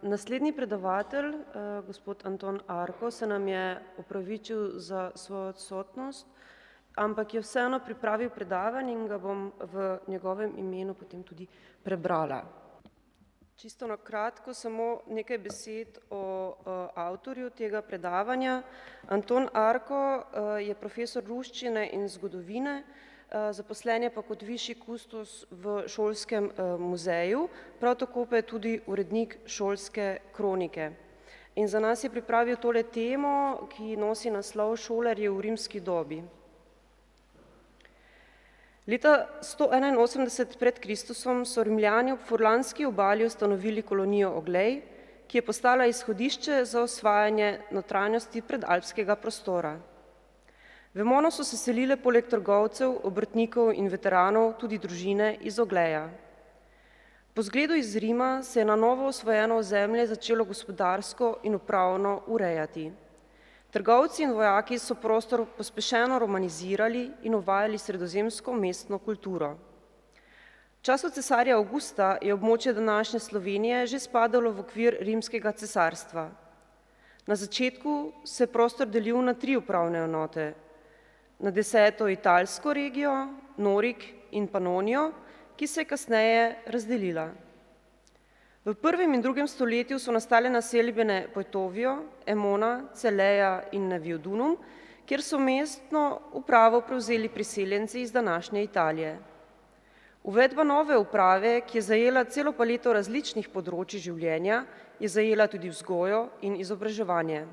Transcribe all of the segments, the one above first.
Naslednji predavatelj, gospod Anton Arko, se nam je opravičil za svojo odsotnost, ampak je vseeno pripravil predavanje in ga bom v njegovem imenu potem tudi prebrala. Čisto na kratko, samo nekaj besed o avtorju tega predavanja. Anton Arko je profesor ruščine in zgodovine, zaposlen je pa kot višji kustos v šolskem muzeju, prav tako pa je tudi urednik šolske kronike. In za nas je pripravil tole temo, ki nosi naslov Šolarji v rimski dobi. Leta 181 pred Kristusom so Rimljani ob furlanski obali ustanovili kolonijo Oglej, ki je postala izhodišče za osvajanje notranjosti predalpskega prostora. V Emono so se selile poleg trgovcev, obrtnikov in veteranov tudi družine iz Ogleja. Po zgledu iz Rima se je na novo osvojeno ozemlje začelo gospodarsko in upravno urejati. Trgovci in vojaki so prostor pospešeno romanizirali in uvajali sredozemsko mestno kulturo. V času cesarja Avgusta je območje današnje Slovenije že spadalo v okvir rimskega cesarstva. Na začetku se je prostor delil na 3 upravne enote. Na 10. italsko regijo, Norik in Panonijo, ki se je kasneje razdelila. V 1. in 2. stoletju so nastale naseljbine Poetovio, Emona, Celeja in Naviodunum, kjer so mestno upravo prevzeli priseljenci iz današnje Italije. Uvedba nove uprave, ki je zajela celo paleto različnih področij življenja, je zajela tudi vzgojo in izobraževanje.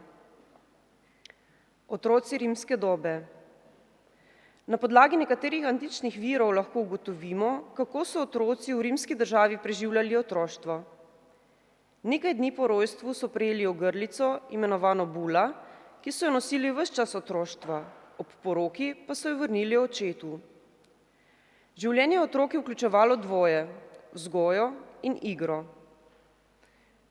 Otroci rimske dobe. Na podlagi nekaterih antičnih virov lahko ugotovimo, kako so otroci v rimski državi preživljali otroštvo. Nekaj dni po rojstvu so prejeli ogrlico, imenovano bula, ki so jo nosili ves čas otroštva, ob poroki pa so jo vrnili očetu. Življenje otrok je vključevalo dvoje, vzgojo in igro.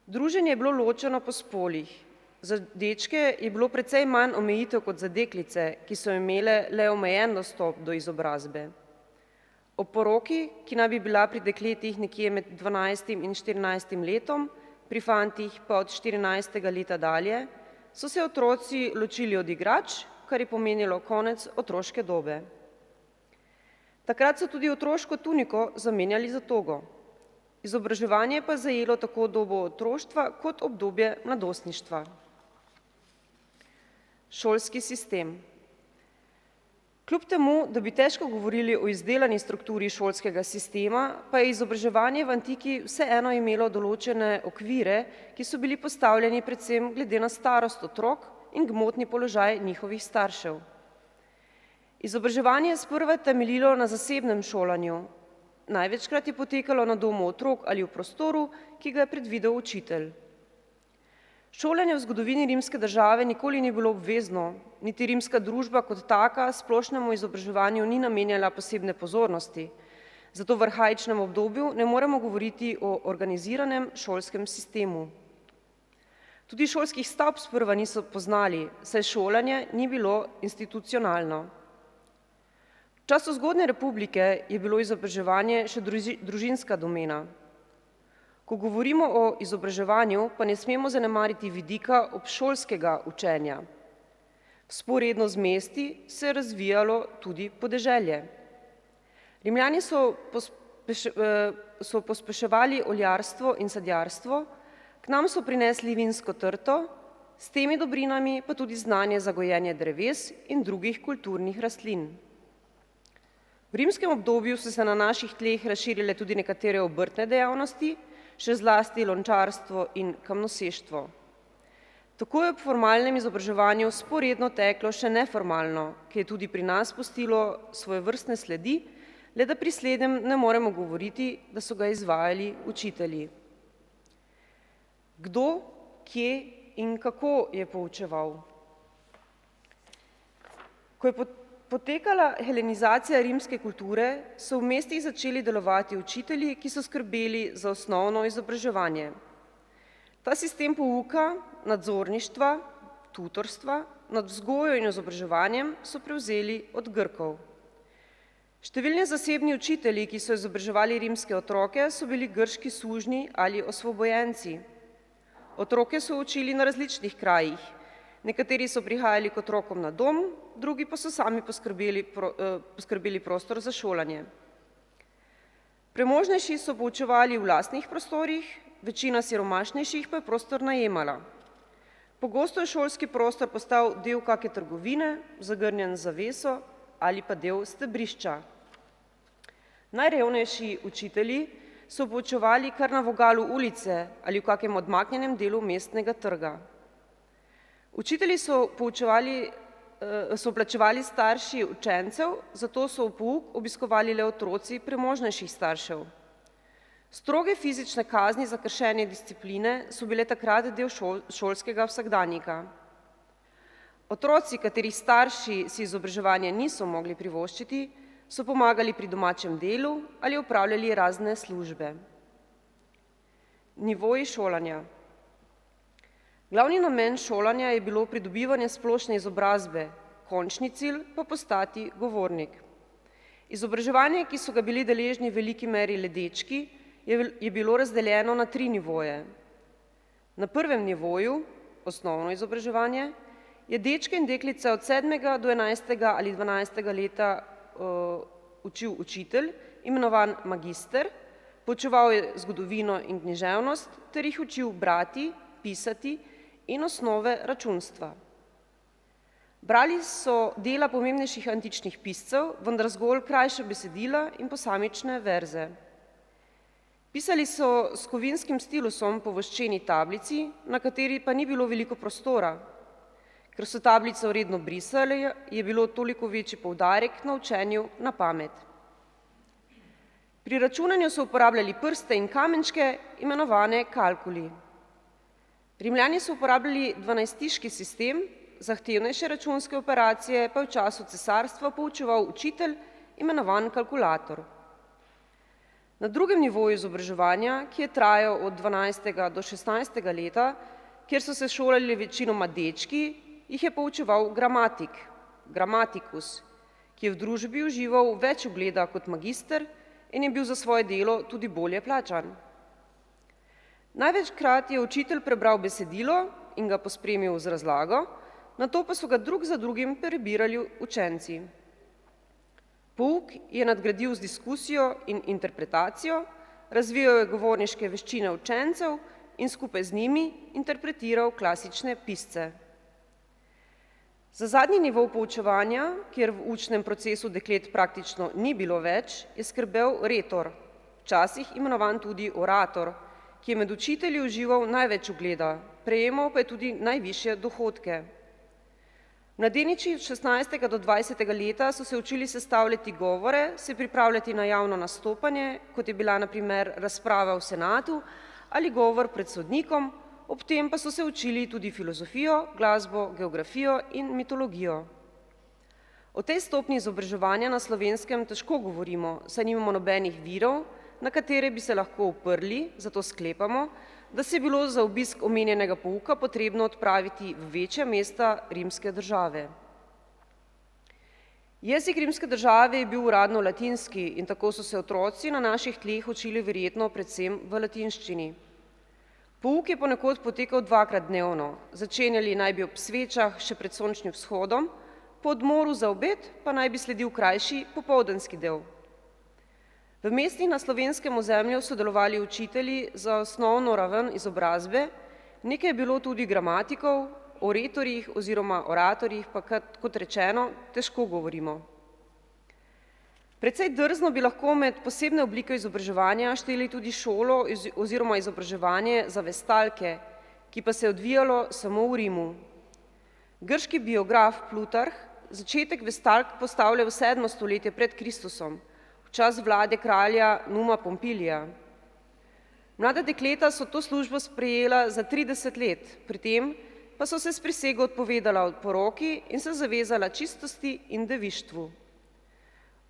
Druženje je bilo ločeno po spolih. Za dečke je bilo precej manj omejitev kot za deklice, ki so imele le omejen dostop do izobrazbe. Ob poroki, ki naj bi bila pri dekletih nekje med 12. in 14. letom, pri fantih pa od 14. leta dalje, so se otroci ločili od igrač, kar je pomenilo konec otroške dobe. Takrat so tudi otroško tuniko zamenjali za togo. Izobraževanje pa je zajelo tako dobo otroštva kot obdobje mladostništva. Šolski sistem. Kljub temu, da bi težko govorili o izdelani strukturi šolskega sistema, pa je izobraževanje v antiki vseeno imelo določene okvire, ki so bili postavljeni predvsem glede na starost otrok in gmotni položaj njihovih staršev. Izobraževanje je sprva temeljilo na zasebnem šolanju. Največkrat je potekalo na domu otrok ali v prostoru, ki ga je predvidel učitelj. Šolanje v zgodovini rimske države nikoli ni bilo obvezno, niti rimska družba kot taka splošnemu izobraževanju ni namenjala posebne pozornosti. Zato v arhaičnem obdobju ne moremo govoriti o organiziranem šolskem sistemu. Tudi šolskih stavb sprva niso poznali, saj šolanje ni bilo institucionalno. V času zgodnje republike je bilo izobraževanje še družinska domena. Ko govorimo o izobraževanju, pa ne smemo zanemariti vidika obšolskega učenja. Vzporedno z mesti se je razvijalo tudi podeželje. Rimljani so pospeševali oljarstvo in sadjarstvo, k nam so prinesli vinsko trto, s temi dobrinami pa tudi znanje za gojenje dreves in drugih kulturnih rastlin. V rimskem obdobju so se na naših tleh razširile tudi nekatere obrtne dejavnosti, še zlasti lončarstvo in kamnoseštvo. Tako je ob formalnem izobraževanju vzporedno teklo še neformalno, ki je tudi pri nas pustilo svoje vrstne sledi, le da pri slednjem ne moremo govoriti, da so ga izvajali učitelji. Kdo, kje in kako je poučeval? Ko je potekala helenizacija rimske kulture, so v mestih začeli delovati učitelji, ki so skrbeli za osnovno izobraževanje. Ta sistem pouka, nadzorništva, tutorstva nad vzgojo in izobraževanjem so prevzeli od Grkov. Številni zasebni učitelji, ki so izobraževali rimske otroke, so bili grški sužnji ali osvobojenci. Otroke so učili na različnih krajih. Nekateri so prihajali k otrokom na dom, drugi pa so sami poskrbeli prostor za šolanje. Premožnejši so poučevali v lastnih prostorih, večina siromašnejših pa je prostor najemala. Pogosto je šolski prostor postal del kake trgovine, zagrnjen z zaveso ali pa del stebrišča. Najrevnejši učitelji so poučevali kar na vogalu ulice ali v kakem odmaknjenem delu mestnega trga. Učitelji so plačevali starši učencev, zato so v pouk obiskovali le otroci premožnejših staršev. Stroge fizične kazni za kršenje discipline so bile takrat del šolskega vsakdanjika. Otroci, katerih starši si izobraževanja niso mogli privoščiti, so pomagali pri domačem delu ali opravljali razne službe. Nivoji šolanja. Glavni namen šolanja je bilo pridobivanje splošne izobrazbe, končni cilj pa postati govornik. Izobraževanje, ki so ga bili deležni v veliki meri le dečki, je bilo razdeljeno na 3 nivoje. Na prvem nivoju, osnovno izobraževanje, je dečke in deklice od 7. do 11. ali 12. leta učil učitelj, imenovan magister, poučeval je zgodovino in književnost ter jih učil brati, pisati in osnove računstva. Brali so dela pomembnejših antičnih piscev, vendar zgolj krajša besedila in posamične verze. Pisali so s kovinskim stilusom po voščeni tablici, na kateri pa ni bilo veliko prostora. Ker so tablico redno brisali, je bilo toliko večji poudarek na učenju na pamet. Pri računanju so uporabljali prste in kamenčke, imenovane kalkuli. Rimljani so uporabljali 12-tiški sistem, zahtevnejše računske operacije pa je v času cesarstva poučeval učitelj, imenovan kalkulator. Na drugem nivoju izobraževanja, ki je trajal od 12. do 16. leta, kjer so se šolali večinoma dečki, jih je poučeval gramatikus, ki je v družbi užival več ugleda kot magister in je bil za svoje delo tudi bolje plačan. Največkrat je učitelj prebral besedilo in ga pospremil z razlago, nato pa so ga drug za drugim prebirali učenci. Pouk je nadgradil z diskusijo in interpretacijo, razvijal je govorniške veščine učencev in skupaj z njimi interpretiral klasične pisce. Za zadnji nivo poučevanja, kjer v učnem procesu deklet praktično ni bilo več, je skrbel retor, včasih imenovan tudi orator, ki je med učitelji užival največ ugleda, prejemal pa je tudi najvišje dohodke. Mladeniči od 16. do 20. leta so se učili sestavljati govore, se pripravljati na javno nastopanje, kot je bila na primer razprava v senatu ali govor pred sodnikom, ob tem pa so se učili tudi filozofijo, glasbo, geografijo in mitologijo. O tej stopnji izobraževanja na Slovenskem težko govorimo, saj nimamo nobenih virov, na katere bi se lahko oprli, zato sklepamo, da se je bilo za obisk omenjenega pouka potrebno odpraviti v večja mesta rimske države. Jezik rimske države je bil uradno latinski in tako so se otroci na naših tleh učili verjetno predvsem v latinščini. Pouk je ponekod potekal 2-krat dnevno, začenjali naj bi ob svečah še pred sončnim vzhodom, po odmoru za obed pa naj bi sledil krajši popoldanski del. V mestih na slovenskem ozemlju so delovali učitelji za osnovno raven izobrazbe, nekaj je bilo tudi gramatikov, o retorjih oziroma oratorjih pa, kot rečeno, težko govorimo. Precej drzno bi lahko med posebne oblike izobraževanja šteli tudi šolo oziroma izobraževanje za vestalke, ki pa se je odvijalo samo v Rimu. Grški biograf Plutarh začetek vestalk postavlja v 7. stoletje pred Kristusom, v čas vlade kralja Numa Pompilija. Mlada dekleta so to službo sprejela za 30 let, pri tem pa so se s prisego odpovedala od poroki in se zavezala čistosti in devištvu.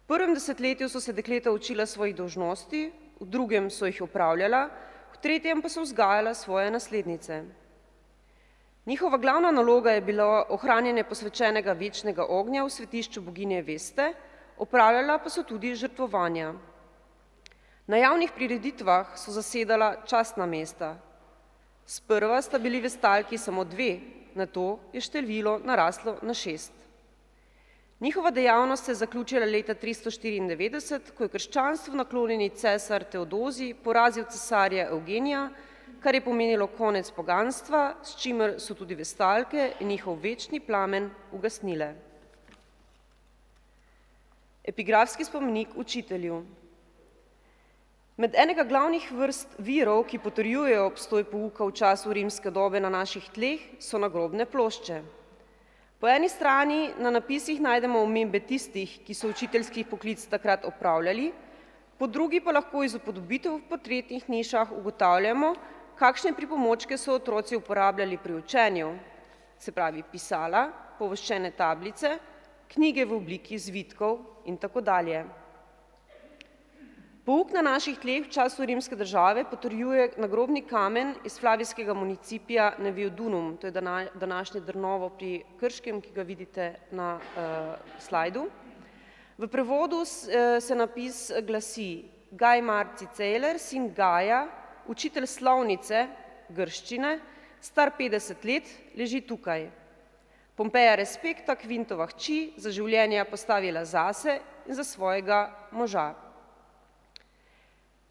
V prvem desetletju so se dekleta učila svojih dolžnosti, v drugem so jih opravljala, v tretjem pa so vzgajala svoje naslednice. Njihova glavna naloga je bila ohranjanje posvečenega večnega ognja v svetišču boginje Veste, opravljala pa so tudi žrtvovanja. Na javnih prireditvah so zasedala častna mesta. Sprva sta bili vestalki samo 2, nato je število naraslo na 6. Njihova dejavnost se je zaključila leta 394, ko je krščanstvu naklonjeni cesar Teodozij porazil cesarja Evgenija, kar je pomenilo konec poganstva, s čimer so tudi vestalke in njihov večni plamen ugasnile. Epigrafski spomenik učitelju. Med enega glavnih vrst virov, ki potrjujejo obstoj pouka v času rimske dobe na naših tleh, so nagrobne plošče. Po eni strani na napisih najdemo omembe tistih, ki so učiteljski poklic takrat opravljali, po drugi pa lahko iz upodobitev v portretnih nišah ugotavljamo, kakšne pripomočke so otroci uporabljali pri učenju, se pravi pisala, povoščene tablice, knjige v obliki zvitkov in tako dalje. Pouk na naših tleh v času rimske države potrjuje nagrobni kamen iz flavijskega municipija Neviodunum, to je današnje Drnovo pri Krškem, ki ga vidite na slajdu. V prevodu se napis glasi: Gaj Marci Celer, sin Gaja, učitelj slovnice, grščine, star 50 let, leži tukaj. Pompeja Respekta, Kvintova hči, za življenje postavila zase in za svojega moža.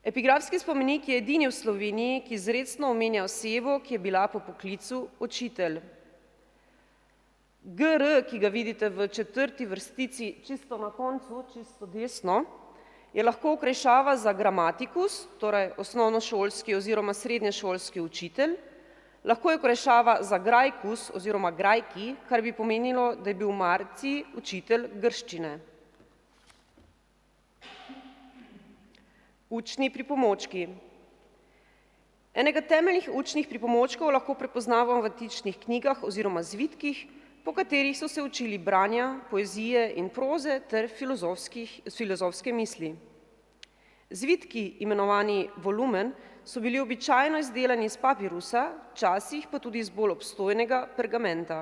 Epigrafski spomenik je edini v Sloveniji, ki izrecno omenja osebo, ki je bila po poklicu učitelj. GR, ki ga vidite v 4. vrstici, čisto na koncu, čisto desno, je lahko okrajšava za gramatikus, torej osnovnošolski oziroma srednješolski učitelj, lahko je okrajšava za grajkus oziroma grajki, kar bi pomenilo, da je bil Marci učitelj grščine. Učni pripomočki. Enega temeljnih učnih pripomočkov lahko prepoznavamo v antičnih knjigah oziroma zvitkih, po katerih so se učili branja, poezije in proze ter filozofske misli. Zvitki, imenovani volumen, so bili običajno izdelani iz papirusa, včasih pa tudi iz bolj obstojnega pergamenta.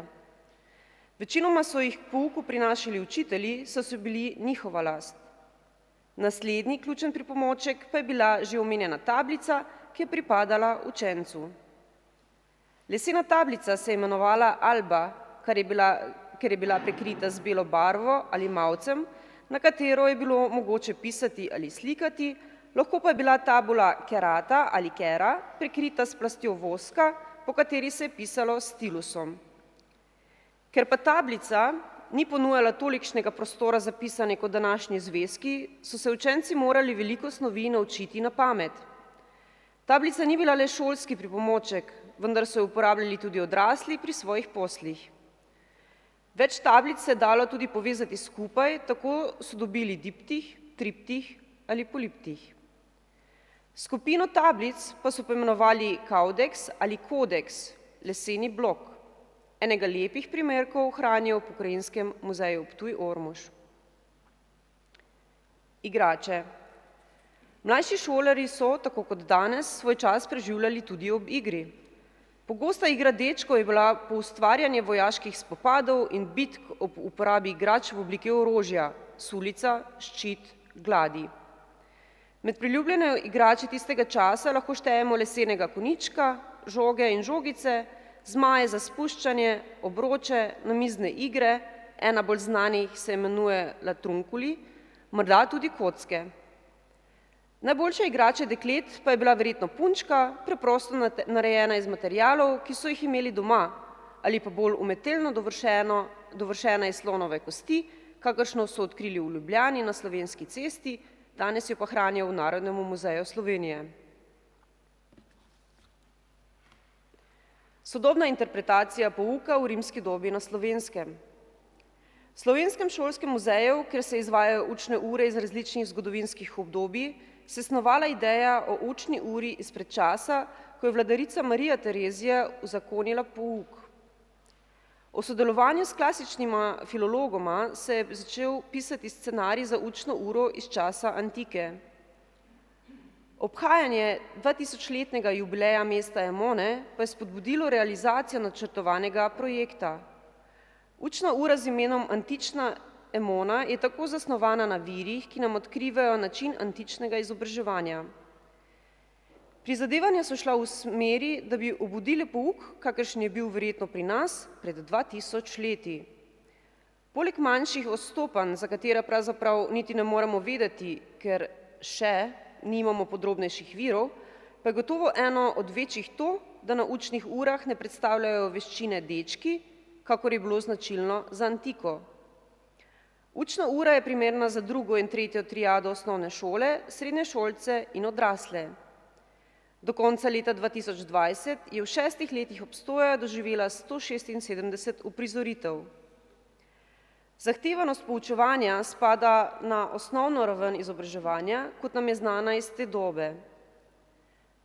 Večinoma so jih k pouku prinašali učitelji, saj so bili njihova last. Naslednji ključen pripomoček pa je bila že omenjena tablica, ki je pripadala učencu. Lesena tablica se je imenovala alba, ker je bila prekrita z belo barvo ali mavcem, na katero je bilo mogoče pisati ali slikati, lahko pa je bila tabula kerata ali kera, prekrita s plastjo voska, po kateri se je pisalo stilusom. Ker pa tablica ni ponujala tolikšnega prostora za pisanje kot današnji zvezki, so se učenci morali veliko snovi naučiti na pamet. Tablica ni bila le šolski pripomoček, vendar so jo uporabljali tudi odrasli pri svojih poslih. Več tablic se je dalo tudi povezati skupaj, tako so dobili diptih, triptih ali poliptih. Skupino tablic pa so poimenovali kaudeks ali kodeks, leseni blok. Enega lepih primerkov hranijo v Pokrajinskem muzeju Ptuj-Ormož. Igrače. Mlajši šolarji so, tako kot danes, svoj čas preživljali tudi ob igri. Pogosta igra dečkov je bila poustvarjanje vojaških spopadov in bitk ob uporabi igrač v obliki orožja, sulica, ščit, gladi. Med priljubljene igrače tistega časa lahko štejemo lesenega konjička, žoge in žogice, zmaje za spuščanje, obroče, namizne igre, ena bolj znanih se imenuje latrunkuli, morda tudi kocke. Najboljša igrača deklet pa je bila verjetno punčka, preprosto narejena iz materialov, ki so jih imeli doma, ali pa bolj umetelno dovršena iz slonove kosti, kakršno so odkrili v Ljubljani na Slovenski cesti, danes jo pa hranijo v Narodnem muzeju Slovenije. Sodobna interpretacija pouka v rimski dobi na Slovenskem. V Slovenskem šolskem muzeju, kjer se izvajajo učne ure iz različnih zgodovinskih obdobij, se je snovala ideja o učni uri izpred časa, ko je vladarica Marija Terezija uzakonila pouk. O sodelovanju s klasičnima filologoma se je začel pisati scenarij za učno uro iz časa antike. Obhajanje 2000-letnega jubileja mesta Emone pa je spodbudilo realizacijo načrtovanega projekta. Učna ura z imenom Antična Emona je tako zasnovana na virih, ki nam odkrivajo način antičnega izobraževanja. Prizadevanja so šla v smeri, da bi obudili pouk, kakršen je bil verjetno pri nas pred 2000 leti. Poleg manjših odstopanj, za katere pravzaprav niti ne moremo vedeti, ker še nimamo podrobnejših virov, pa je gotovo eno od večjih to, da na učnih urah ne predstavljajo veščine dečki, kakor je bilo značilno za antiko. Učna ura je primerna za 2. in 3. triado osnovne šole, srednješolce in odrasle. Do konca leta 2020 je v 6 letih obstoja doživela 176 uprizoritev. Zahtevanost poučevanja spada na osnovno raven izobraževanja, kot nam je znana iz te dobe.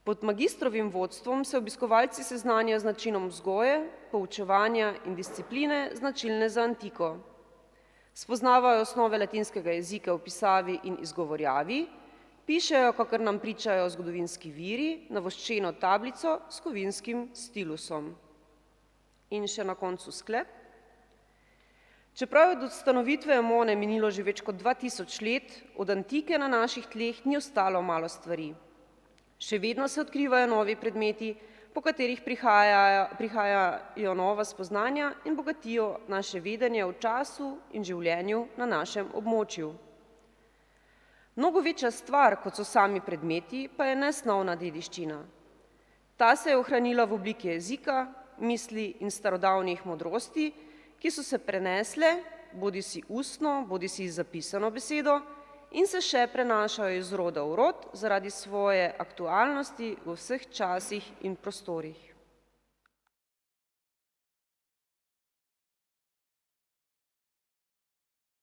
Pod magistrovim vodstvom se obiskovalci seznanjajo z načinom vzgoje, poučevanja in discipline, značilne za antiko. Spoznavajo osnove latinskega jezika v pisavi in izgovorjavi, pišejo, kakor nam pričajo zgodovinski viri, na voščeno tablico s kovinskim stilusom. In še na koncu sklep. Čeprav je od ustanovitve Emone minilo že več kot 2000 let, od antike na naših tleh ni ostalo malo stvari. Še vedno se odkrivajo novi predmeti, po katerih prihajajo nova spoznanja in bogatijo naše vedenje o času in življenju na našem območju. Mnogo večja stvar, kot so sami predmeti, pa je nesnovna dediščina. Ta se je ohranila v obliki jezika, misli in starodavnih modrosti, ki so se prenesle, bodisi ustno, bodisi zapisano besedo, in se še prenašajo iz roda v rod zaradi svoje aktualnosti v vseh časih in prostorih.